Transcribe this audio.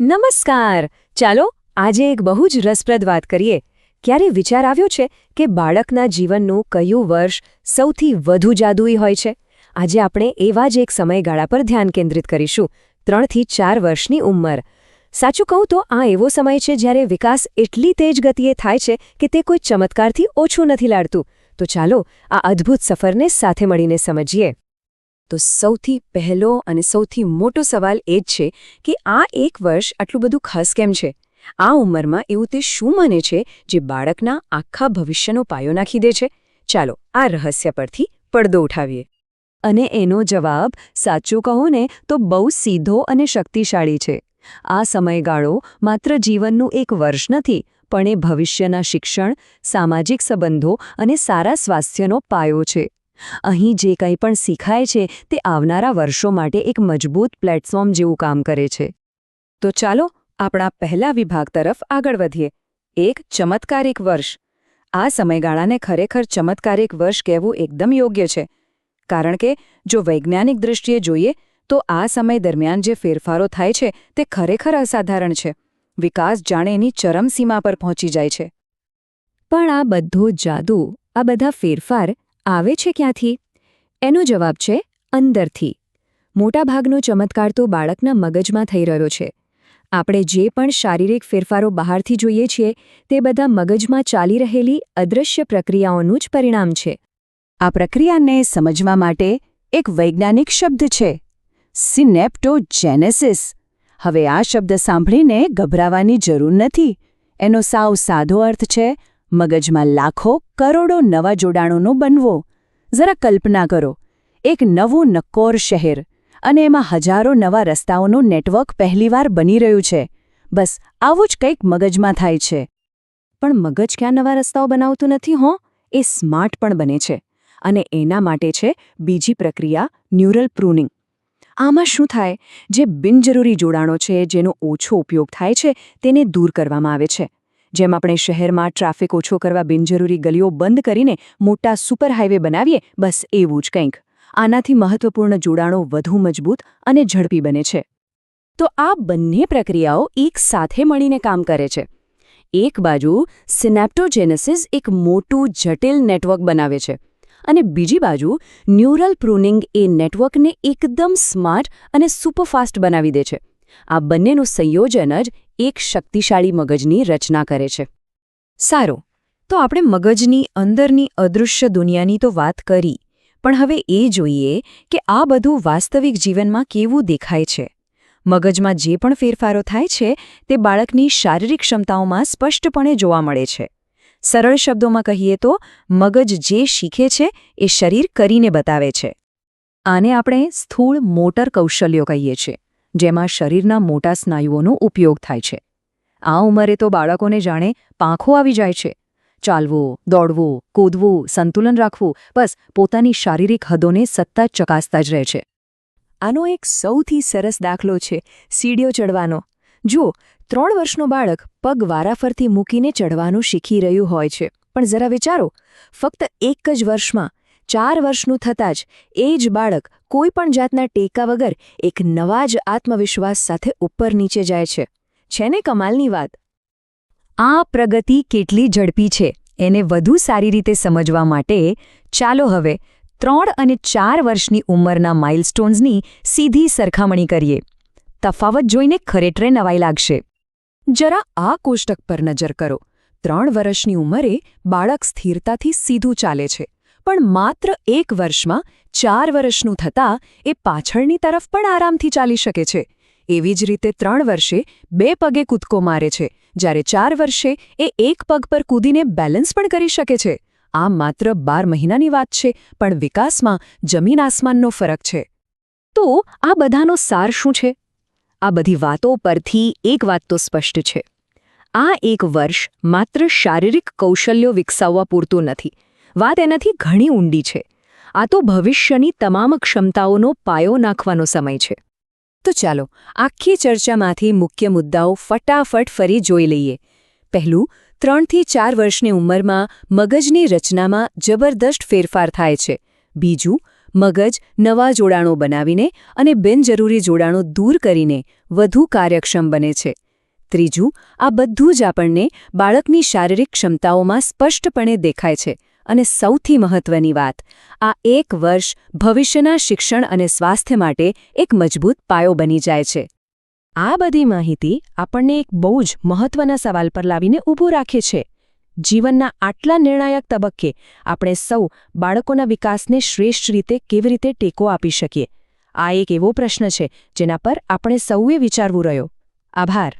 નમસ્કાર. ચાલો આજે એક બહુ જ રસપ્રદ વાત કરીએ. ક્યારે વિચાર આવ્યો છે કે બાળકના જીવનનું કયું વર્ષ સૌથી વધુ જાદુઈ હોય છે? આજે આપણે એવા જ એક સમયગાળા પર ધ્યાન કેન્દ્રિત કરીશું, 3 થી 4 વર્ષની ઉંમર. સાચું કહું તો આ એવો સમય છે જ્યારે વિકાસ એટલી તેજ ગતિએ થાય છે કે તે કોઈ ચમત્કારથી ઓછું નથી લાગતું. તો ચાલો આ અદ્ભુત સફરને સાથે મળીને સમજીએ. તો સૌથી પહેલો અને સૌથી મોટો સવાલ એ જ છે કે આ એક વર્ષ આટલું બધું ખાસ કેમ છે? આ ઉંમરમાં એવું તે શું મને છે જે બાળકના આખા ભવિષ્યનો પાયો નાખી દે છે? ચાલો આ રહસ્ય પરથી પડદો ઉઠાવીએ. અને એનો જવાબ સાચું કહું ને તો બહુ સીધો અને શક્તિશાળી છે. આ સમયગાળો માત્ર જીવનનું એક વર્ષ નથી, પણ એ ભવિષ્યના શિક્ષણ, સામાજિક સંબંધો અને સારા સ્વાસ્થ્યનો પાયો છે. અહીં જે કંઈ પણ શીખાય છે તે આવનારા વર્ષો માટે એક મજબૂત પ્લેટફોર્મ જેવું કામ કરે છે. તો ચાલો આપણા પહેલા વિભાગ તરફ આગળ વધીએ. એક ચમત્કારિક વર્ષ. આ સમયગાળાને ખરેખર ચમત્કારિક વર્ષ કહેવું એકદમ યોગ્ય છે, કારણ કે જો વૈજ્ઞાનિક દૃષ્ટિએ જોઈએ તો આ સમય દરમિયાન જે ફેરફારો થાય છે તે ખરેખર અસાધારણ છે. વિકાસ જાણે એની ચરમસીમા પર પહોંચી જાય છે. પણ આ બધો જાદુ, આ બધા ફેરફાર આવે છે ક્યાંથી? એનો જવાબ છે અંદરથી. મોટાભાગનો ચમત્કાર તો બાળકના મગજમાં થઈ રહ્યો છે. આપણે જે પણ શારીરિક ફેરફારો બહારથી જોઈએ છીએ તે બધા મગજમાં ચાલી રહેલી અદૃશ્ય પ્રક્રિયાઓનું જ પરિણામ છે. આ પ્રક્રિયાને સમજવા માટે એક વૈજ્ઞાનિક શબ્દ છે, સિનેપ્ટોજેનેસિસ. હવે આ શબ્દ સાંભળીને ગભરાવાની જરૂર નથી. એનો સાવ સાદો અર્થ છે મગજમાં લાખો કરોડો નવા જોડાણોનો બનવો. જરા કલ્પના કરો, એક નવું નક્કોર શહેર અને એમાં હજારો નવા રસ્તાઓનું નેટવર્ક પહેલીવાર બની રહ્યું છે. બસ આવું જ કંઈક મગજમાં થાય છે. પણ મગજ ક્યાં નવા રસ્તાઓ બનાવતું નથી હો, એ સ્માર્ટ પણ બને છે. અને એના માટે છે બીજી પ્રક્રિયા, ન્યુરલ પ્રૂનિંગ. આમાં શું થાય? જે બિનજરૂરી જોડાણો છે, જેનો ઓછો ઉપયોગ થાય છે, તેને દૂર કરવામાં આવે છે. જેમ આપણે શહેરમાં ટ્રાફિક ઓછો કરવા બિનજરૂરી ગલીઓ બંધ કરીને મોટા સુપર હાઈવે બનાવીએ, બસ એવું જ કંઈક. આનાથી મહત્વપૂર્ણ જોડાણો વધુ મજબૂત અને ઝડપી બને છે. તો આ બંને પ્રક્રિયાઓ એક સાથે મળીને કામ કરે છે. એક બાજુ સિનેપ્ટોજેનેસિસ એક મોટું જટિલ નેટવર્ક બનાવે છે, અને બીજી બાજુ ન્યુરલ પ્રૂનિંગ એ નેટવર્કને એકદમ સ્માર્ટ અને સુપરફાસ્ટ બનાવી દે છે. આ બંનેનું સંયોજન જ એક શક્તિશાળી મગજની રચના કરે છે. સારું, તો આપણે મગજની અંદરની અદૃશ્ય દુનિયાની તો વાત કરી, પણ હવે એ જોઈએ કે આ બધું વાસ્તવિક જીવનમાં કેવું દેખાય છે. મગજમાં જે પણ ફેરફારો થાય છે તે બાળકની શારીરિક ક્ષમતાઓમાં સ્પષ્ટપણે જોવા મળે છે. સરળ શબ્દોમાં કહીએ તો મગજ જે શીખે છે એ શરીર કરીને બતાવે છે. આને આપણે સ્થૂળ મોટર કૌશલ્યો કહીએ છીએ, જેમાં શરીરના મોટા સ્નાયુઓનો ઉપયોગ થાય છે. આ ઉંમરે તો બાળકોને જાણે પાંખો આવી જાય છે. ચાલવું, દોડવું, કૂદવું, સંતુલન રાખવું, બસ પોતાની શારીરિક હદોને સતત ચકાસતા જ રહે છે. આનો એક સૌથી સરસ દાખલો છે સીડીઓ ચડવાનો. જુઓ, 3 વર્ષનો બાળક પગ વારાફરતી મૂકીને ચડવાનું શીખી રહ્યું હોય છે. પણ જરા વિચારો, ફક્ત એક જ વર્ષમાં 4 વર્ષનું થતાં જ એ જ બાળક કોઈ પણ જાતના ટેકા વગર એક નવા જ આત્મવિશ્વાસ સાથે ઉપર નીચે જાય છે. છે ને કમાલની વાત? આ પ્રગતિ કેટલી ઝડપી છે એને વધુ સારી રીતે સમજવા માટે ચાલો હવે 3 અને 4 વર્ષની ઉંમરના માઇલસ્ટોન્સની સીધી સરખામણી કરીએ. તફાવત જોઈને ખરેખર નવાઈ લાગશે. જરા આ કોષ્ટક પર નજર કરો. 3 વર્ષની ઉંમરે બાળક સ્થિરતાથી સીધું ચાલે છે, પણ માત્ર 1 વર્ષમાં 4 વર્ષનું થતાં એ પાછળની તરફ પણ આરામથી ચાલી શકે છે. એવી જ રીતે 3 વર્ષે 2 પગે કૂદકો મારે છે, જ્યારે 4 વર્ષે એ 1 પગ પર કૂદીને બેલેન્સ પણ કરી શકે છે. આ માત્ર 12 મહિનાની વાત છે, પણ વિકાસમાં જમીન આસમાનનો ફરક છે. તો આ બધાનો સાર શું છે? આ બધી વાતો પરથી એક વાત તો સ્પષ્ટ છે. આ એક વર્ષ માત્ર શારીરિક કૌશલ્યો વિકસાવવા પૂરતું નથી. વાત એનાથી ઘણી ઊંડી છે. આ તો ભવિષ્યની તમામ ક્ષમતાઓનો પાયો નાખવાનો સમય છે. તો ચાલો આખી ચર્ચામાંથી મુખ્ય મુદ્દાઓ ફટાફટ ફરી જોઈ લઈએ. પહેલું, 3 થી 4 વર્ષની ઉંમરમાં મગજની રચનામાં જબરદસ્ત ફેરફાર થાય છે. બીજું, મગજ નવા જોડાણો બનાવીને અને બિનજરૂરી જોડાણો દૂર કરીને વધુ કાર્યક્ષમ બને છે. ત્રીજું, આ બધું જ આપણને બાળકની શારીરિક ક્ષમતાઓમાં સ્પષ્ટપણે દેખાય છે. અને સૌથી મહત્વની વાત, આ 1 વર્ષ ભવિષ્યના શિક્ષણ અને સ્વાસ્થ્ય માટે એક મજબૂત પાયો બની જાય છે. આ બધી માહિતી આપણને એક બહુ જ મહત્વના સવાલ પર લાવીને ઊભું રાખે છે. જીવનના આટલા નિર્ણાયક તબક્કે આપણે સૌ બાળકોના વિકાસને શ્રેષ્ઠ રીતે કેવી રીતે ટેકો આપી શકીએ? આ એક એવો પ્રશ્ન છે જેના પર આપણે સૌએ વિચારવું રહ્યો. આભાર.